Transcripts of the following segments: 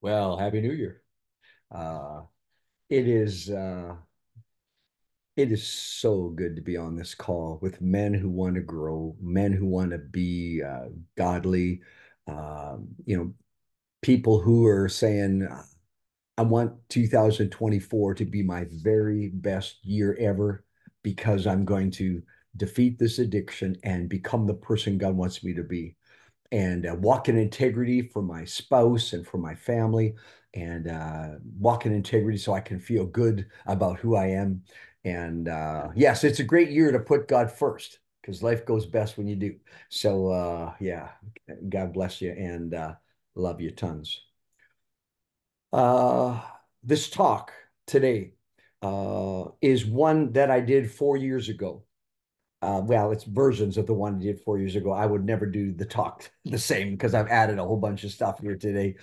Well, Happy New Year. Uh, it is uh, it is so good to be on this call with men who want to grow, men who want to be godly, people who are saying, I want 2024 to be my very best year ever because I'm going to defeat this addiction and become the person God wants me to be and walk in integrity for my spouse and for my family and walk in integrity so I can feel good about who I am. And yes, it's a great year to put God first because life goes best when you do. So yeah, God bless you and love you tons. Uh, this talk today is one that I did 4 years ago. Well, it's versions of the one I did 4 years ago. I would never do the talk the same because I've added a whole bunch of stuff here today.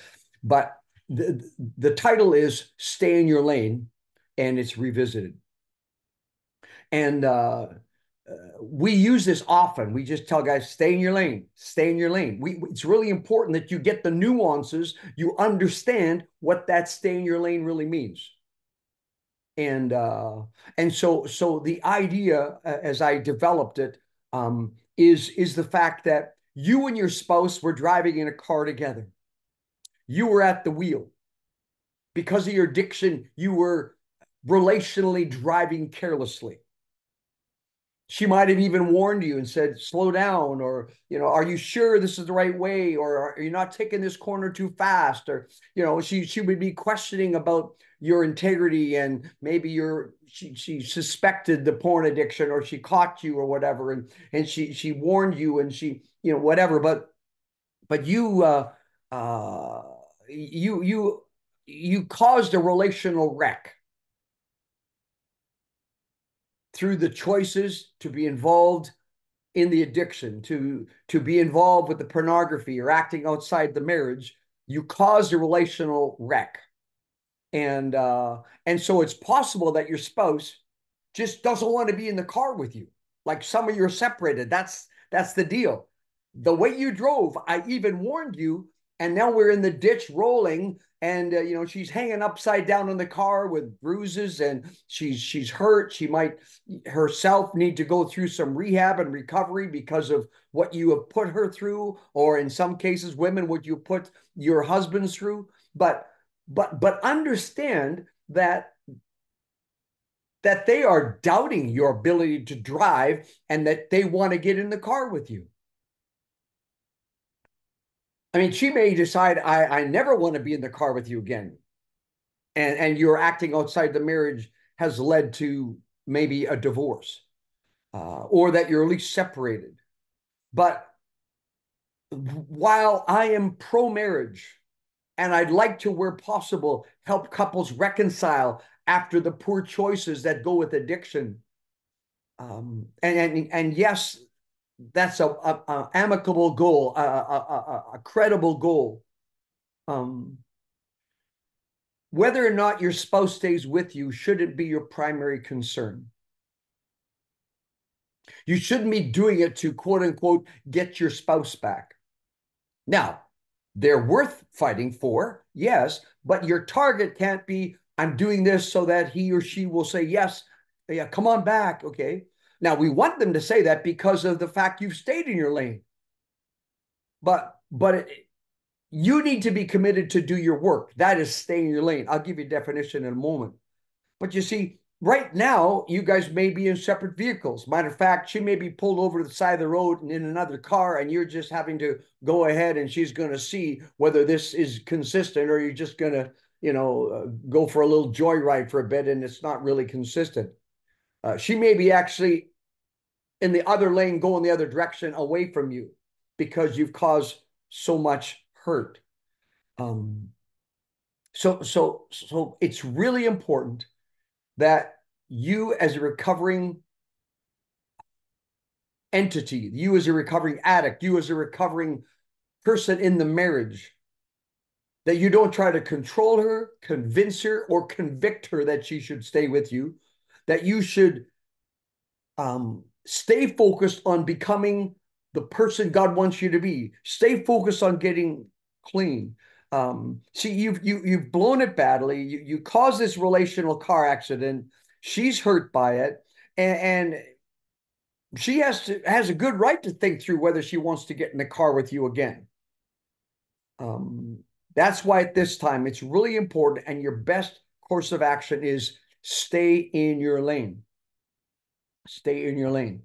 But the title is Stay in Your Lane, and it's revisited. And we use this often. We just tell guys, stay in your lane, stay in your lane. It's really important that you get the nuances, you understand what that stay in your lane really means. And so the idea as I developed it is the fact that you and your spouse were driving in a car together. You were at the wheel. Because of your addiction, you were relationally driving carelessly. She might have even warned you and said, slow down, or, are you sure this is the right way? Or are you not taking this corner too fast? Or, she would be questioning about your integrity and maybe she suspected the porn addiction or she caught you or whatever. And she warned you and she, whatever. But uh, you caused a relational wreck through the choices to be involved in the addiction, to be involved with the pornography or acting outside the marriage. You caused a relational wreck. And so it's possible that your spouse just doesn't want to be in the car with you. Like some of you are separated. That's the deal. The way you drove, I even warned you, and now we're in the ditch rolling, and she's hanging upside down in the car with bruises, and she's hurt. She might herself need to go through some rehab and recovery because of what you have put her through, or in some cases, women, what you put your husbands through. But understand that they are doubting your ability to drive and that they want to get in the car with you. I mean, she may decide, I never want to be in the car with you again. And your acting outside the marriage has led to maybe a divorce or that you're at least separated. But while I am pro marriage and I'd like to, where possible, help couples reconcile after the poor choices that go with addiction, and yes, that's a amicable goal, a credible goal. Um, Whether or not your spouse stays with you shouldn't be your primary concern. You shouldn't be doing it to quote unquote get your spouse back. Now, they're worth fighting for, yes, but your target can't be, I'm doing this so that he or she will say, yes, yeah, come on back. Okay. Now, we want them to say that because of the fact you've stayed in your lane. But you need to be committed to do your work. That is stay in your lane. I'll give you a definition in a moment. But you see, right now, you guys may be in separate vehicles. Matter of fact, she may be pulled over to the side of the road and in another car, and you're just having to go ahead and she's going to see whether this is consistent or you're just going to, go for a little joyride for a bit and it's not really consistent. She may be actually in the other lane going the other direction away from you because you've caused so much hurt. Um, so it's really important that you as a recovering entity, you as a recovering addict, you as a recovering person in the marriage, that you don't try to control her, convince her, or convict her that she should stay with you, that you should stay focused on becoming the person God wants you to be. Stay focused on getting clean. See, you've blown it badly. You caused this relational car accident. She's hurt by it, and she has a good right to think through whether she wants to get in the car with you again. Um, that's why at this time it's really important, and your best course of action is stay in your lane. Stay in your lane.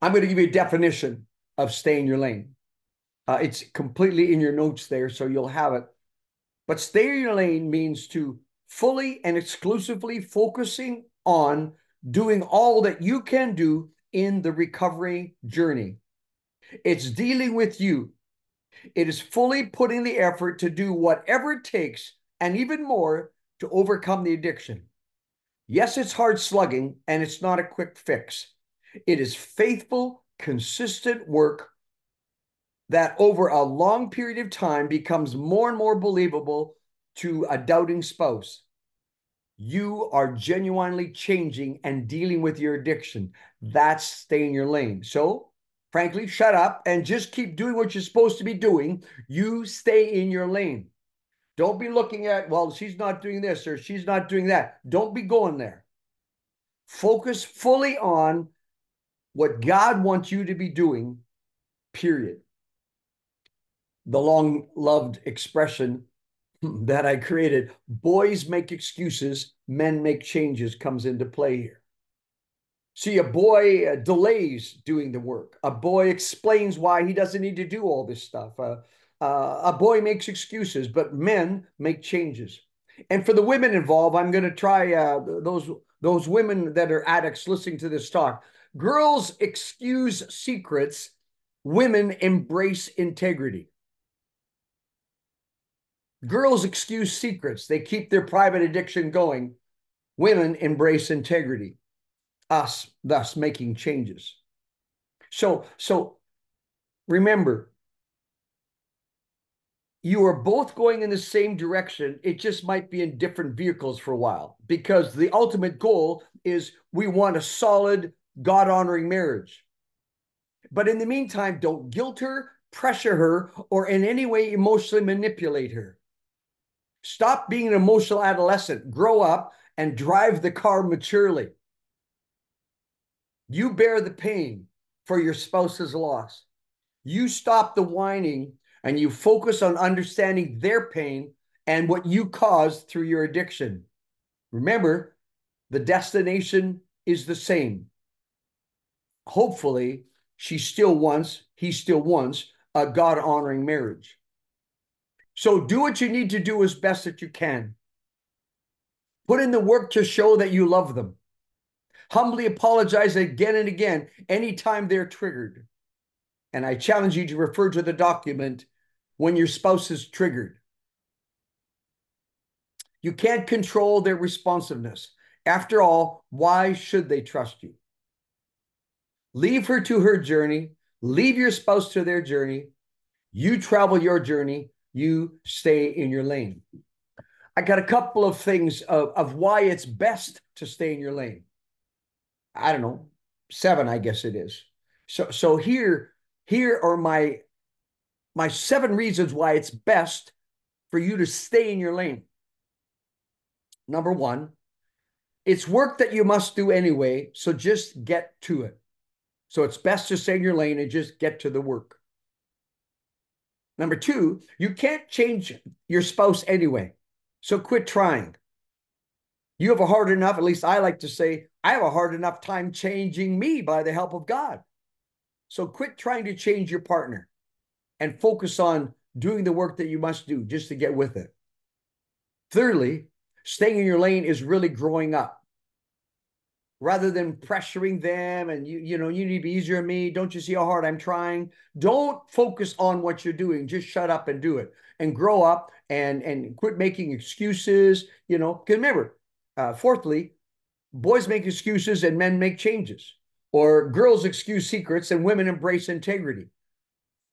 I'm going to give you a definition of stay in your lane. It's completely in your notes there, so you'll have it. But stay in your lane means to fully and exclusively focusing on doing all that you can do in the recovery journey. It's dealing with you. It is fully putting the effort to do whatever it takes and even more to overcome the addiction. Yes, it's hard slugging and it's not a quick fix. It is faithful, consistent work that over a long period of time becomes more and more believable to a doubting spouse. You are genuinely changing and dealing with your addiction. That's stay in your lane. So, frankly, shut up and just keep doing what you're supposed to be doing. You stay in your lane. Don't be looking at, well, she's not doing this or she's not doing that. Don't be going there. Focus fully on what God wants you to be doing, period. The long loved expression that I created, boys make excuses, men make changes, comes into play here. See, a boy delays doing the work. A boy explains why he doesn't need to do all this stuff. A boy makes excuses, but men make changes. And for the women involved, I'm going to try those women that are addicts listening to this talk. Girls excuse secrets. Women embrace integrity. Girls excuse secrets. They keep their private addiction going. Women embrace integrity, us thus making changes. So remember, you are both going in the same direction. It just might be in different vehicles for a while, because the ultimate goal is we want a solid, God-honoring marriage. But in the meantime, don't guilt her, pressure her, or in any way emotionally manipulate her. Stop being an emotional adolescent. Grow up and drive the car maturely. You bear the pain for your spouse's loss. You stop the whining and you focus on understanding their pain and what you caused through your addiction. Remember, the destination is the same. Hopefully, he still wants a God-honoring marriage. So do what you need to do as best that you can. Put in the work to show that you love them. Humbly apologize again and again anytime they're triggered. And I challenge you to refer to the document when your spouse is triggered. You can't control their responsiveness. After all, why should they trust you? Leave her to her journey. Leave your spouse to their journey. You travel your journey. You stay in your lane. I got a couple of things of why it's best to stay in your lane. I don't know, 7, I guess it is. So here are my 7 reasons why it's best for you to stay in your lane. Number 1, it's work that you must do anyway, so just get to it. So it's best to stay in your lane and just get to the work. Number 2, you can't change your spouse anyway, so quit trying. You have a hard enough, at least I like to say, I have a hard enough time changing me by the help of God. So quit trying to change your partner and focus on doing the work that you must do just to get with it. Thirdly, staying in your lane is really growing up. Rather than pressuring them and you need to be easier on me. Don't you see how hard I'm trying? Don't focus on what you're doing. Just shut up and do it and grow up and quit making excuses. Because remember, fourthly, boys make excuses and men make changes, or girls excuse secrets and women embrace integrity.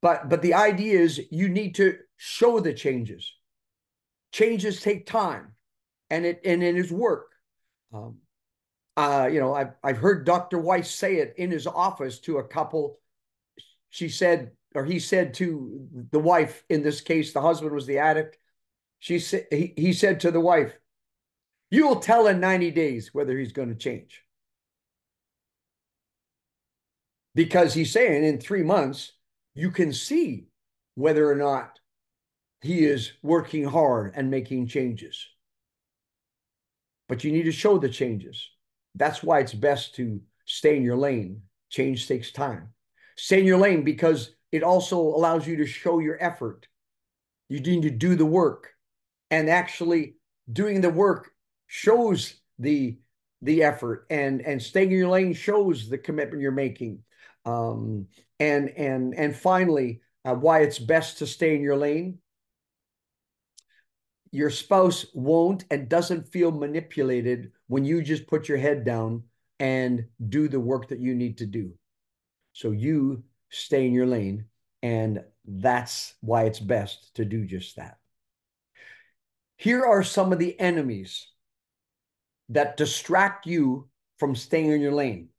But the idea is you need to show the changes. Changes take time, and it is work. I've heard Dr. Weiss say it in his office to a couple. He said to the wife, in this case, the husband was the addict. He said to the wife, "You will tell in 90 days whether he's going to change." Because he's saying in 3 months, you can see whether or not he is working hard and making changes. But you need to show the changes. That's why it's best to stay in your lane. Change takes time. Stay in your lane because it also allows you to show your effort. You need to do the work, and actually doing the work shows the effort, and staying in your lane shows the commitment you're making. And finally, why it's best to stay in your lane. Your spouse won't and doesn't feel manipulated when you just put your head down and do the work that you need to do. So you stay in your lane, and that's why it's best to do just that. Here are some of the enemies that distract you from staying in your lane.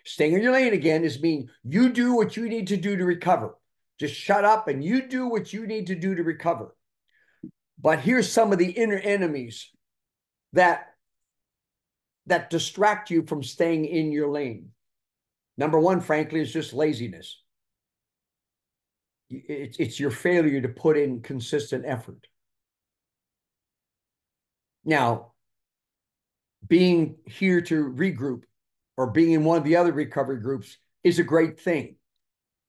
Staying in your lane again is mean you do what you need to do to recover. Just shut up and you do what you need to do to recover. But here's some of the inner enemies that distract you from staying in your lane. Number one, frankly, is just laziness. It's your failure to put in consistent effort. Now, being here to regroup or being in one of the other recovery groups is a great thing.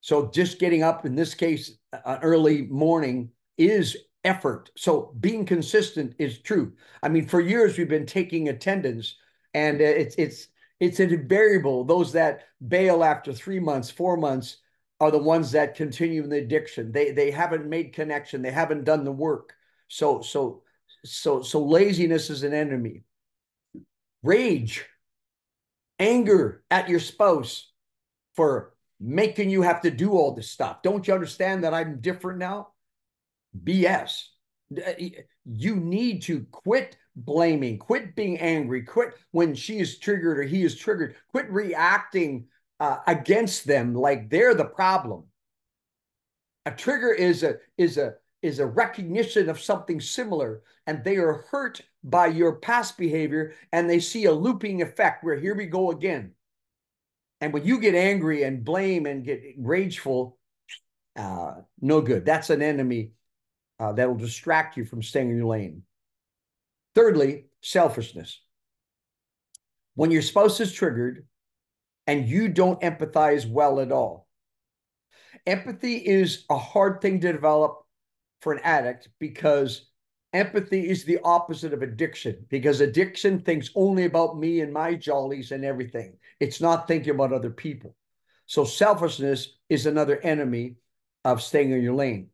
So just getting up, in this case, an early morning, is effort. So being consistent is true. I mean, for years we've been taking attendance, and it's an invariable. Those that bail after 3 months, 4 months, are the ones that continue in the addiction. They haven't made connection. They haven't done the work. So laziness is an enemy. Rage, anger at your spouse for making you have to do all this stuff. Don't you understand that I'm different now? BS. You need to quit blaming, quit being angry, quit when she is triggered or he is triggered, quit reacting against them like they're the problem. A trigger is a recognition of something similar, and they are hurt by your past behavior, and they see a looping effect where here we go again. And when you get angry and blame and get rageful, no good. That's an enemy that will distract you from staying in your lane. Thirdly, selfishness. When your spouse is triggered and you don't empathize well at all. Empathy is a hard thing to develop for an addict because empathy is the opposite of addiction, because addiction thinks only about me and my jollies and everything. It's not thinking about other people. So selfishness is another enemy of staying in your lane.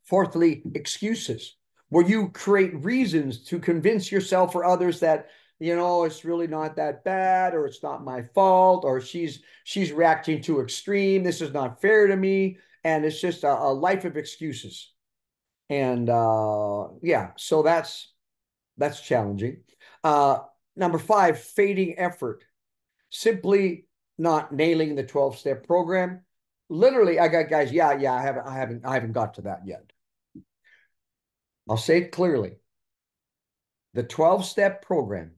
Fourthly, excuses, where you create reasons to convince yourself or others that, it's really not that bad, or it's not my fault, or she's reacting too extreme. This is not fair to me. And it's just a life of excuses. And yeah, so that's challenging. Number 5, fading effort. Simply not nailing the 12-step program. Literally, I got guys, yeah, I haven't got to that yet. I'll say it clearly. The 12-step program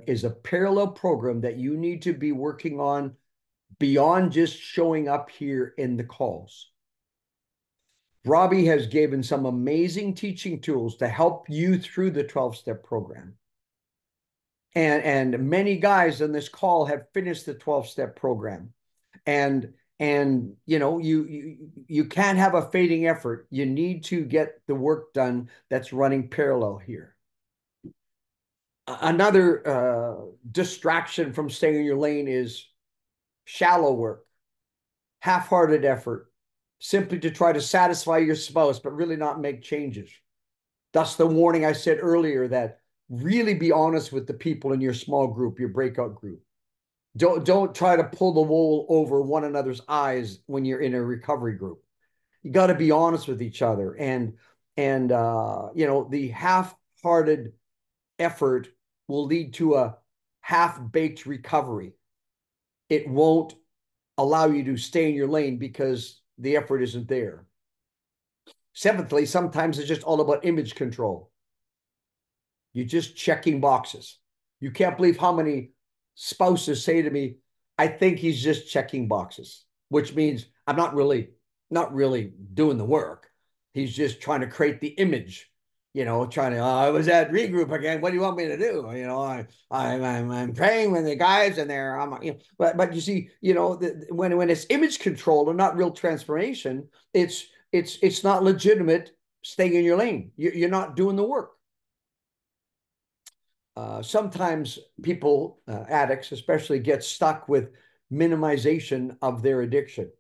is a parallel program that you need to be working on beyond just showing up here in the calls. Robbie has given some amazing teaching tools to help you through the 12-step program. And many guys on this call have finished the 12-step program. And you can't have a fading effort. You need to get the work done that's running parallel here. Another distraction from staying in your lane is shallow work, half-hearted effort, simply to try to satisfy your spouse, but really not make changes. Thus the warning I said earlier, that really be honest with the people in your small group, your breakout group. Don't try to pull the wool over one another's eyes when you're in a recovery group. You got to be honest with each other. And the half-hearted effort will lead to a half-baked recovery. It won't allow you to stay in your lane because the effort isn't there. Seventhly, sometimes it's just all about image control. You're just checking boxes. You can't believe how many spouses say to me, I think he's just checking boxes, which means I'm not really doing the work. He's just trying to create the image, trying to, oh, I was at regroup again. What do you want me to do? I'm praying with the guys and they're, but you see, when it's image control and not real transformation, it's not legitimate staying in your lane. You're not doing the work. Sometimes people, addicts especially, get stuck with minimization of their addiction.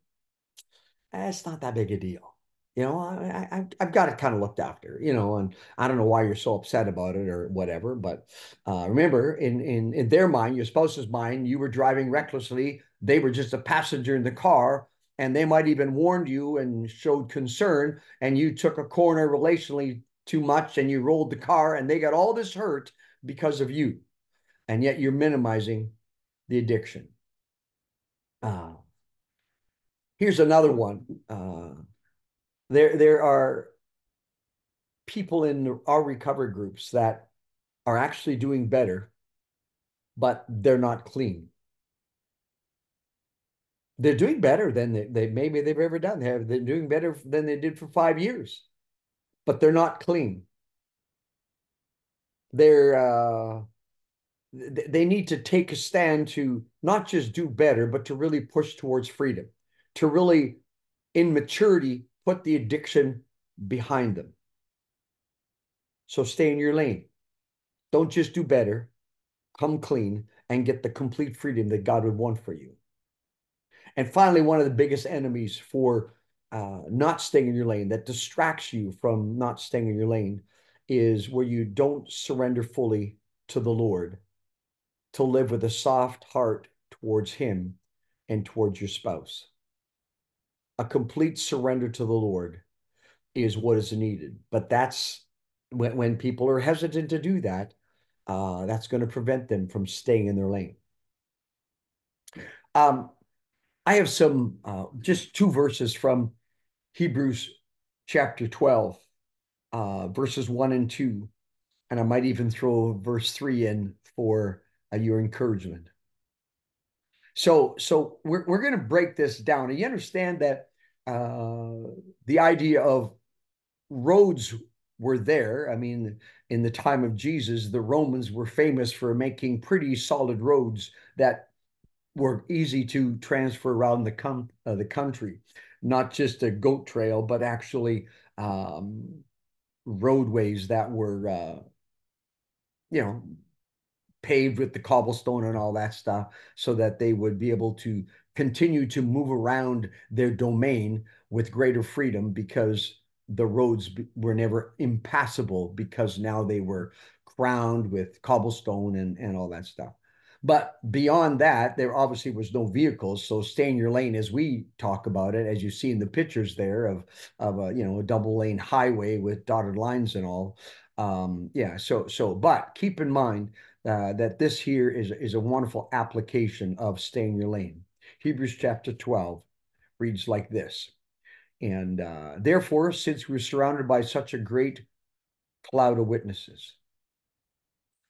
It's not that big a deal. I've got it kind of looked after, and I don't know why you're so upset about it or whatever. But remember, in their mind, your spouse's mind, you were driving recklessly. They were just a passenger in the car, and they might even warned you and showed concern, and you took a corner relationally too much, and you rolled the car, and they got all this hurt because of you, and yet you're minimizing the addiction. Uh, Here's another one. There are people in our recovery groups that are actually doing better, but they're not clean. They're doing better than they maybe they've ever done. They're doing better than they did for 5 years, but they're not clean. They're they need to take a stand to not just do better, but to really push towards freedom, to really, in maturity, put the addiction behind them. So stay in your lane. Don't just do better, come clean, and get the complete freedom that God would want for you. And finally, one of the biggest enemies for not staying in your lane, that distracts you from not staying in your lane, is where you don't surrender fully to the Lord, to live with a soft heart towards Him and towards your spouse. A complete surrender to the Lord is what is needed. But that's when people are hesitant to do that, that's going to prevent them from staying in their lane. Um, I have some just two verses from Hebrews chapter 12, verses 1 and 2. And I might even throw verse 3 in for your encouragement. So we're going to break this down. And you understand that the idea of roads were there. I mean, in the time of Jesus, the Romans were famous for making pretty solid roads that were easy to transfer around the country, not just a goat trail, but actually roadways that were, you know, paved with the cobblestone and all that stuff, so that they would be able to continue to move around their domain with greater freedom, because the roads were never impassable, because now they were crowned with cobblestone and all that stuff. But beyond that, there obviously was no vehicles. So stay in your lane, as we talk about it, as you see in the pictures there of a double lane highway with dotted lines and all. Yeah. But keep in mind that this here is a wonderful application of stay in your lane. Hebrews chapter 12 reads like this. And therefore, since we're surrounded by such a great cloud of witnesses,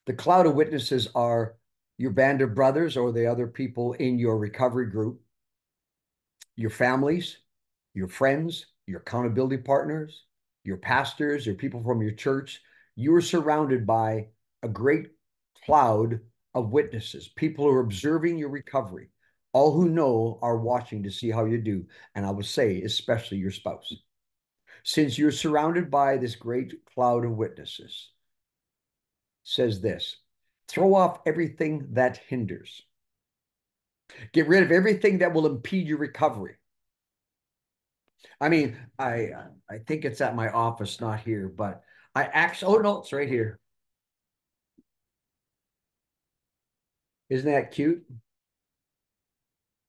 the cloud of witnesses are your band of brothers or the other people in your recovery group, your families, your friends, your accountability partners, your pastors, your people from your church. You are surrounded by a great cloud of witnesses, people who are observing your recovery. All who know are watching to see how you do. And I would say, especially your spouse. Since you're surrounded by this great cloud of witnesses, says this: throw off everything that hinders. Get rid of everything that will impede your recovery. I mean, I think it's at my office, not here, but I actually, oh no, it's right here. Isn't that cute?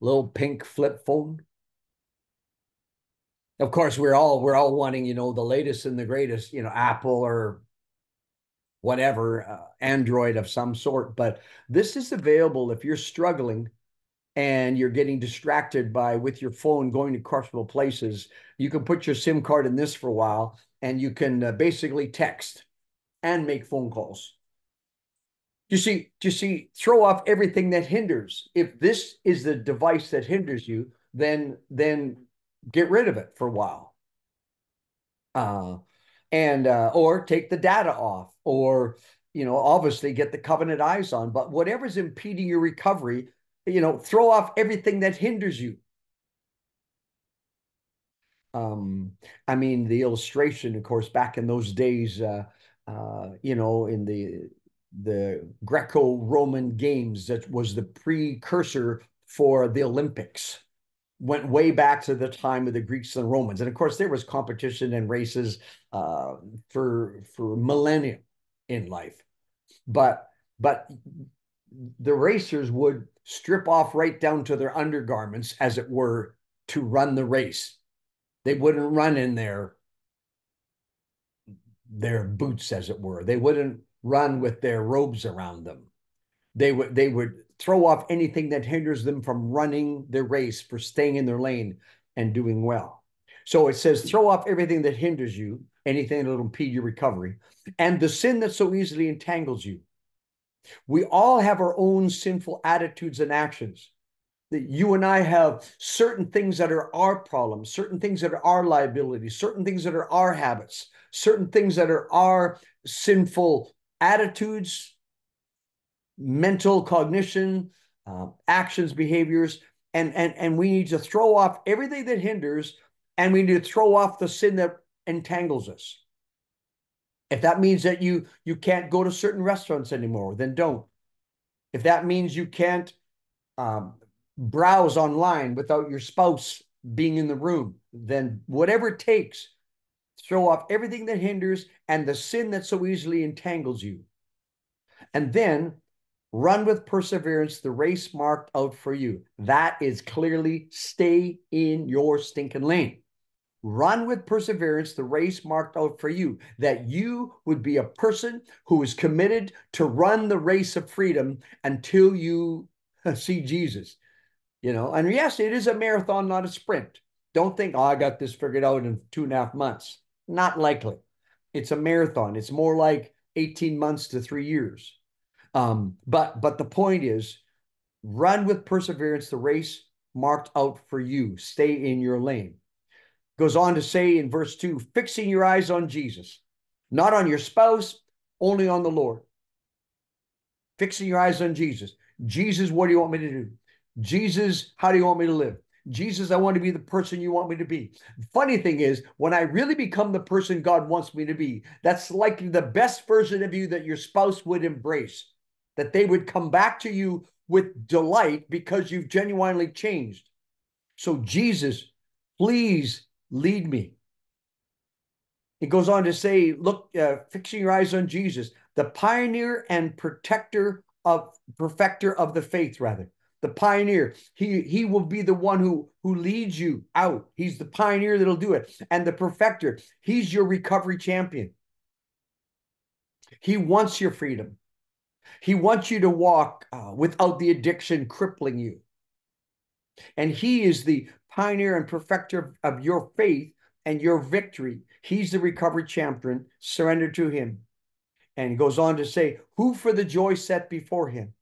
Little pink flip phone. Of course, we're all wanting, the latest and the greatest, Apple or whatever, Android of some sort. But this is available if you're struggling and you're getting distracted by with your phone going to questionable places, you can put your SIM card in this for a while, and you can basically text and make phone calls. Throw off everything that hinders. If this is the device that hinders you, then get rid of it for a while. Uh, and or take the data off, or obviously get the covenant eyes on. But whatever's impeding your recovery, throw off everything that hinders you. I mean, the illustration, of course, back in those days, in the Greco-Roman games, that was the precursor for the Olympics. Went way back to the time of the Greeks and Romans, and of course, there was competition and races for millennia in life. But the racers would strip off right down to their undergarments, as it were, to run the race. They wouldn't run in their boots, as it were. They wouldn't run with their robes around them. They would throw off anything that hinders them from running their race, for staying in their lane and doing well. So it says, throw off everything that hinders you, anything that will impede your recovery, and the sin that so easily entangles you. We all have our own sinful attitudes and actions. That you and I have certain things that are our problems, certain things that are our liabilities, certain things that are our habits, certain things that are our sinful attitudes, mental cognition, actions, behaviors, and we need to throw off everything that hinders, and we need to throw off the sin that entangles us. If that means that you can't go to certain restaurants anymore, then don't. If that means you can't browse online without your spouse being in the room, then whatever it takes, throw off everything that hinders and the sin that so easily entangles you. And then run with perseverance the race marked out for you. That is clearly stay in your stinking lane. Run with perseverance the race marked out for you, that you would be a person who is committed to run the race of freedom until you see Jesus. And yes, it is a marathon, not a sprint. Don't think, oh, I got this figured out in 2.5 months. Not likely. It's a marathon. It's more like 18 months to 3 years. But the point is, run with perseverance the race marked out for you. Stay in your lane. Goes on to say in verse 2, fixing your eyes on Jesus, not on your spouse, only on the Lord. Fixing your eyes on Jesus. Jesus, what do you want me to do? Jesus, how do you want me to live? Jesus, I want to be the person you want me to be. Funny thing is, when I really become the person God wants me to be, that's likely the best version of you that your spouse would embrace, that they would come back to you with delight because you've genuinely changed. So Jesus, please lead me. It goes on to say, look, fixing your eyes on Jesus, the pioneer and perfecter of the faith, rather. The pioneer. He will be the one who leads you out. He's the pioneer that'll do it. And the perfecter, he's your recovery champion. He wants your freedom. He wants you to walk without the addiction crippling you. And he is the pioneer and perfecter of your faith and your victory. He's the recovery champion. Surrender to him. And he goes on to say, who for the joy set before him.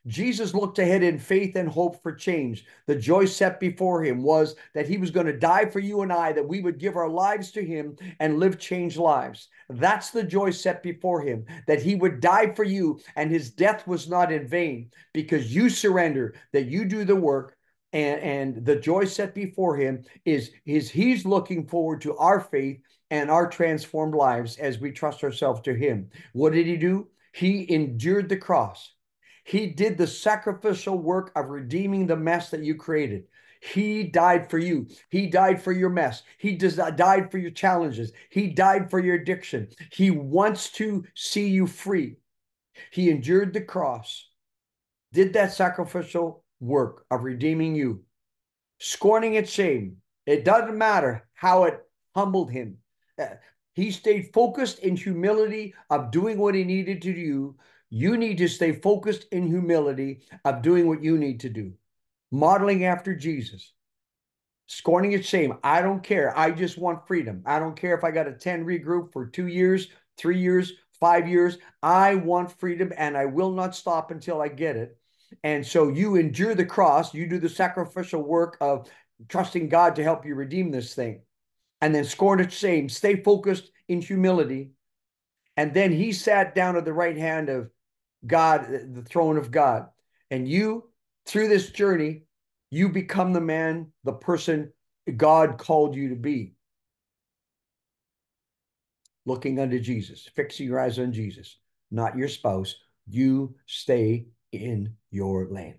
Jesus looked ahead in faith and hope for change. The joy set before him was that he was going to die for you and I, that we would give our lives to him and live changed lives. That's the joy set before him, that he would die for you, and his death was not in vain because you surrender, that you do the work. And the joy set before him is he's looking forward to our faith and our transformed lives as we trust ourselves to him. What did he do? He endured the cross. He did the sacrificial work of redeeming the mess that you created. He died for you. He died for your mess. He died for your challenges. He died for your addiction. He wants to see you free. He endured the cross, did that sacrificial work of redeeming you, scorning its shame. It doesn't matter how it humbled him. He stayed focused in humility of doing what he needed to do. You need to stay focused in humility of doing what you need to do. modeling after Jesus, scorning its shame. I don't care. I just want freedom. I don't care if I got to 10 regroup for 2 years, 3 years, 5 years. I want freedom and I will not stop until I get it. And so you endure the cross, you do the sacrificial work of trusting God to help you redeem this thing. And then scorn its shame, stay focused in humility. And then he sat down at the right hand of God, the throne of God. And you, through this journey, you become the man, the person God called you to be. Looking unto Jesus, fixing your eyes on Jesus, not your spouse. You stay in your lane.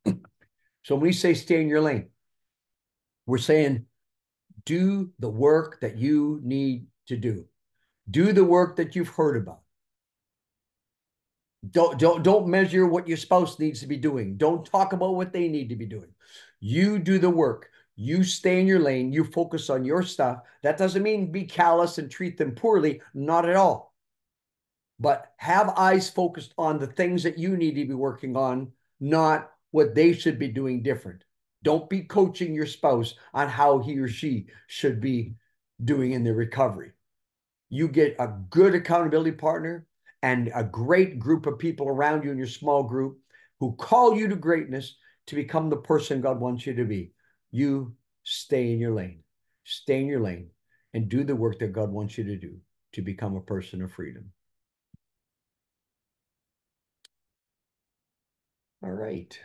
So when we say stay in your lane, we're saying do the work that you need to do. Do the work that you've heard about. Don't measure what your spouse needs to be doing. Don't talk about what they need to be doing. You do the work. You stay in your lane. You focus on your stuff. That doesn't mean be callous and treat them poorly. Not at all. But have eyes focused on the things that you need to be working on, not what they should be doing different. Don't be coaching your spouse on how he or she should be doing in their recovery. You get a good accountability partner and a great group of people around you in your small group who call you to greatness to become the person God wants you to be. You stay in your lane, stay in your lane, and do the work that God wants you to do to become a person of freedom. All right.